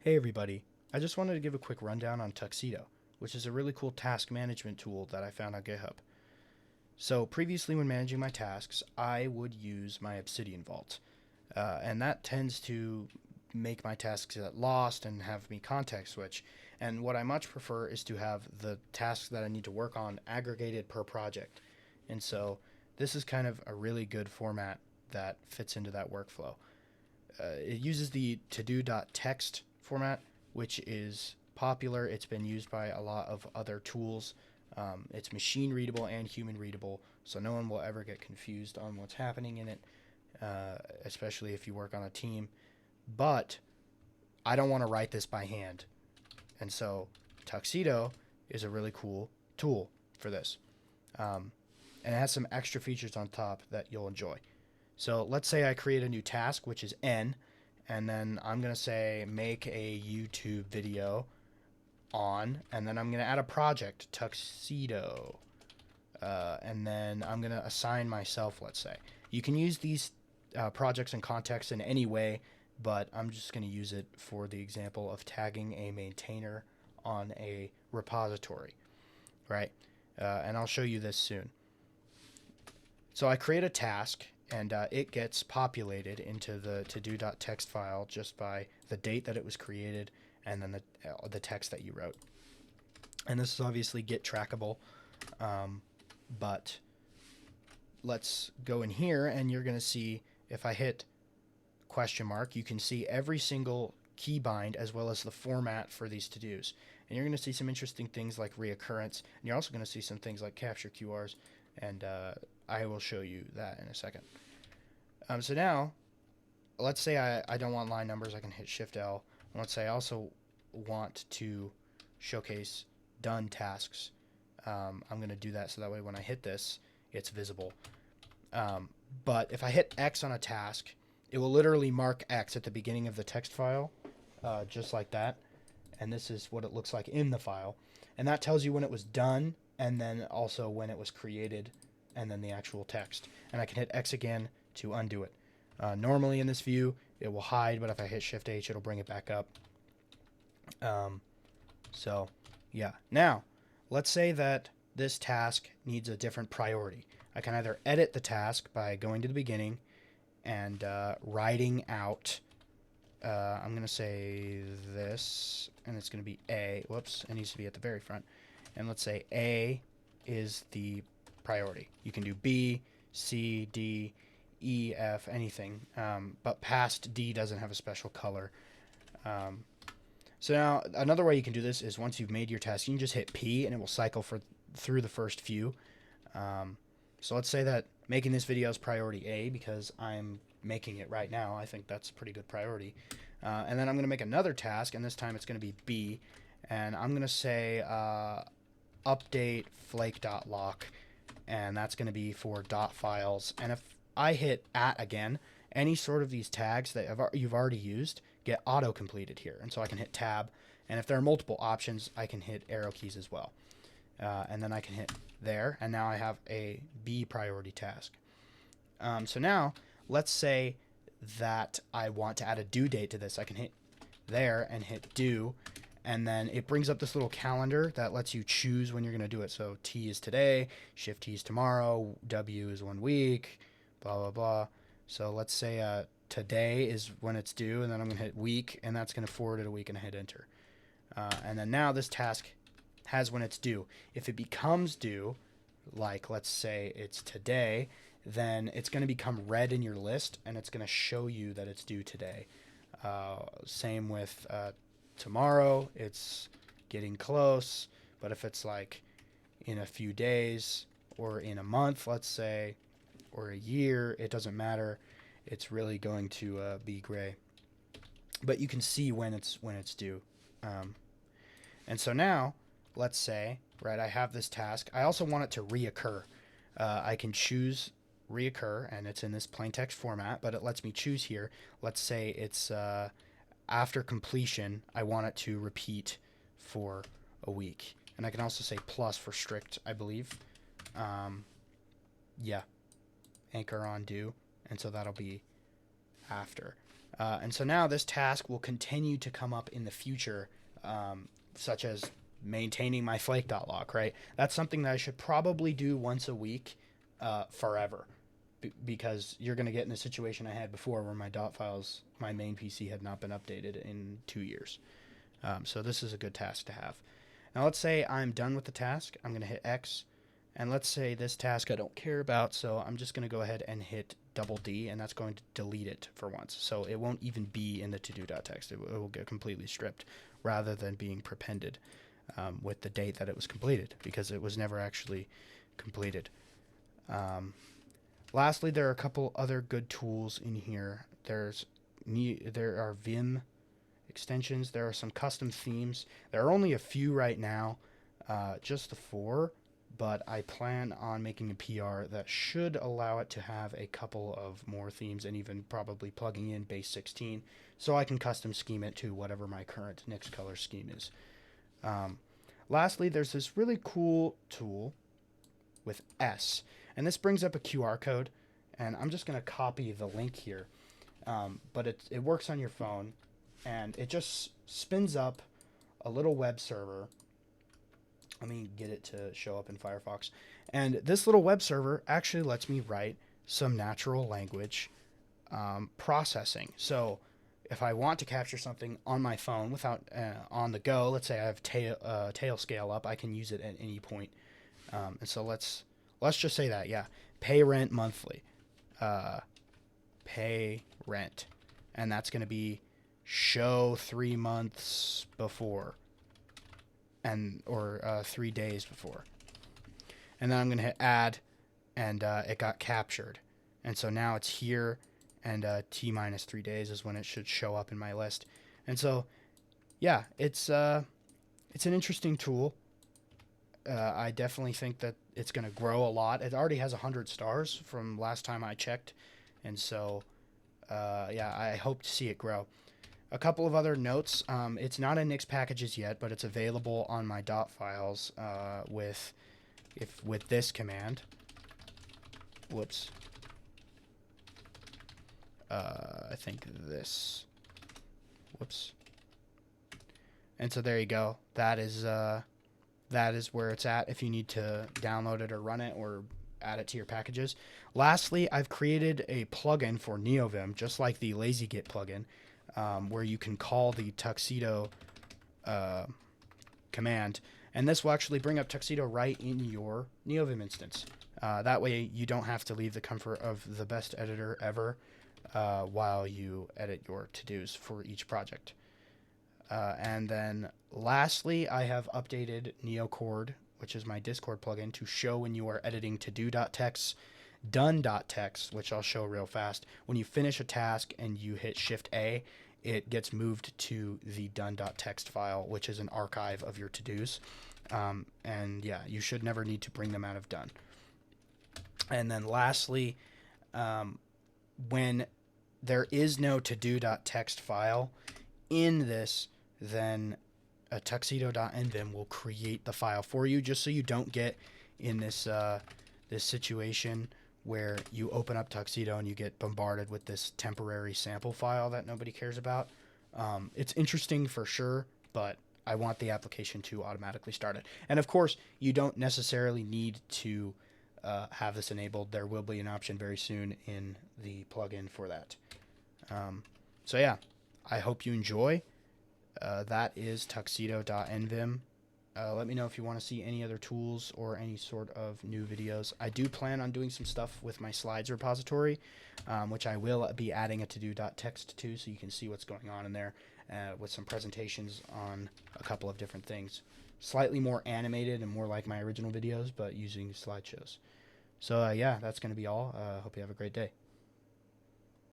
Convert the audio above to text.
Hey everybody, I just wanted to give a quick rundown on Tuxedo, which is a really cool task management tool that I found on GitHub. So previously when managing my tasks, I would use my Obsidian Vault, and that tends to make my tasks get lost and have me context switch. And what I much prefer is to have the tasks that I need to work on aggregated per project. And so this is kind of a really good format that fits into that workflow. It uses the to-do.txt format, which is popular. It's been used by a lot of other tools. It's machine readable and human readable, so no one will ever get confused on what's happening in it, especially if you work on a team. But I don't want to write this by hand, and so Tuxedo is a really cool tool for this. And it has some extra features on top that you'll enjoy. So let's say I create a new task, which is N, and then I'm going to say make a YouTube video on, and then I'm going to add a project, Tuxedo, and then I'm going to assign myself, let's say. You can use these projects and contexts in any way, but I'm just going to use it for the example of tagging a maintainer on a repository, right? And I'll show you this soon. So I create a task, and it gets populated into the to-do.txt file just by the date that it was created and then the text that you wrote. And this is obviously Git trackable, but let's go in here, and you're going to see if I hit question mark, you can see every single keybind as well as the format for these to-dos. And you're going to see some interesting things like reoccurrence, and you're also going to see some things like capture QRs, and I will show you that in a second. So now, let's say I don't want line numbers. I can hit Shift L. And let's say I also want to showcase done tasks. I'm going to do that so that way when I hit this, it's visible. But if I hit X on a task, it will literally mark X at the beginning of the text file, just like that. And this is what it looks like in the file. And that tells you when it was done, and then also when it was created, and then the actual text. And I can hit X again to undo it. Normally in this view, it will hide, but if I hit Shift H, it'll bring it back up. So, yeah. Now, let's say that this task needs a different priority. I can either edit the task by going to the beginning and writing out, I'm going to say this, and it's going to be A. Whoops, it needs to be at the very front. And let's say A is the priority. You can do B, C, D, E, F, anything, but past D doesn't have a special color. So now another way you can do this is once you've made your task, you can just hit P and it will cycle through the first few. So let's say that making this video is priority A because I'm making it right now. I think that's a pretty good priority. And then I'm going to make another task, and this time it's going to be B, and I'm going to say update flake.lock, and that's going to be for dot files. And if I hit @ again, any sort of these tags that you've already used get auto completed here, and so I can hit tab, and if there are multiple options, I can hit arrow keys as well, and then I can hit there, and now I have a B priority task. So now let's say that I want to add a due date to this. I can hit there and hit due, and then it brings up this little calendar that lets you choose when you're going to do it. So T is today, Shift T is tomorrow, W is 1 week, blah, blah, blah. So let's say today is when it's due, and then I'm going to hit week, and that's going to forward it a week, and I hit enter. And then now this task has when it's due. If it becomes due, like let's say it's today, then it's going to become red in your list, and it's going to show you that it's due today. Same with tomorrow, it's getting close, but if it's like in a few days or in a month, let's say, or a year, it doesn't matter. It's really going to be gray. But you can see when it's due. And so now, let's say, right, I have this task. I also want it to reoccur. I can choose reoccur, and it's in this plain text format, but it lets me choose here. Let's say it's after completion, I want it to repeat for a week. And I can also say plus for strict, I believe. Yeah, anchor on due, and so that'll be after. And so now this task will continue to come up in the future, such as maintaining my flake.lock, right? That's something that I should probably do once a week forever, because you're going to get in a situation I had before where my dot files, my main PC had not been updated in 2 years. So this is a good task to have. Now let's say I'm done with the task. I'm going to hit X. And let's say this task I don't care about, so I'm just going to go ahead and hit double D, and that's going to delete it for once. So it won't even be in the to-do.txt. It will get completely stripped rather than being prepended with the date that it was completed, because it was never actually completed. Lastly, there are a couple other good tools in here. There are Vim extensions. There are some custom themes. There are only a few right now, just the 4. But I plan on making a PR that should allow it to have a couple of more themes, and even probably plugging in base 16 so I can custom scheme it to whatever my current Nix color scheme is. Lastly, there's this really cool tool with S, and this brings up a QR code, and I'm just going to copy the link here. But it works on your phone, and it just spins up a little web server. Let me get it to show up in Firefox. And this little web server actually lets me write some natural language processing. So if I want to capture something on my phone without on the go, let's say I have tail scale up, I can use it at any point. And so let's just say that, yeah, pay rent monthly, pay rent, and that's going to be show 3 months before. Or 3 days before. And then I'm going to hit add, and it got captured. And so now it's here, and T minus 3 days is when it should show up in my list. And so, yeah, it's an interesting tool. I definitely think that it's going to grow a lot. It already has 100 stars from last time I checked. And so, yeah, I hope to see it grow. A couple of other notes. It's not in Nix packages yet, but it's available on my dot files with this command. Whoops. I think this. Whoops. And so there you go. That is where it's at if you need to download it or run it or add it to your packages. Lastly, I've created a plugin for NeoVim, just like the LazyGit plugin. Where you can call the Tuxedo command, and this will actually bring up Tuxedo right in your NeoVim instance. That way you don't have to leave the comfort of the best editor ever while you edit your to-dos for each project. And then lastly, I have updated NeoCord, which is my Discord plugin, to show when you are editing to-do.txt, done.txt, which I'll show real fast. When you finish a task and you hit Shift A, it gets moved to the done.txt file, which is an archive of your to-dos. And yeah, you should never need to bring them out of done. And then lastly, when there is no to-do.txt file in this, then a tuxedo.nvim will create the file for you, just so you don't get in this this situation where you open up Tuxedo and you get bombarded with this temporary sample file that nobody cares about. It's interesting for sure, but I want the application to automatically start it. And of course, you don't necessarily need to have this enabled. There will be an option very soon in the plugin for that. So yeah, I hope you enjoy. That is tuxedo.nvim. Let me know if you want to see any other tools or any sort of new videos. I do plan on doing some stuff with my slides repository, which I will be adding a to-do.txt to, so you can see what's going on in there, with some presentations on a couple of different things. Slightly more animated and more like my original videos, but using slideshows. So yeah, that's going to be all. Hope you have a great day.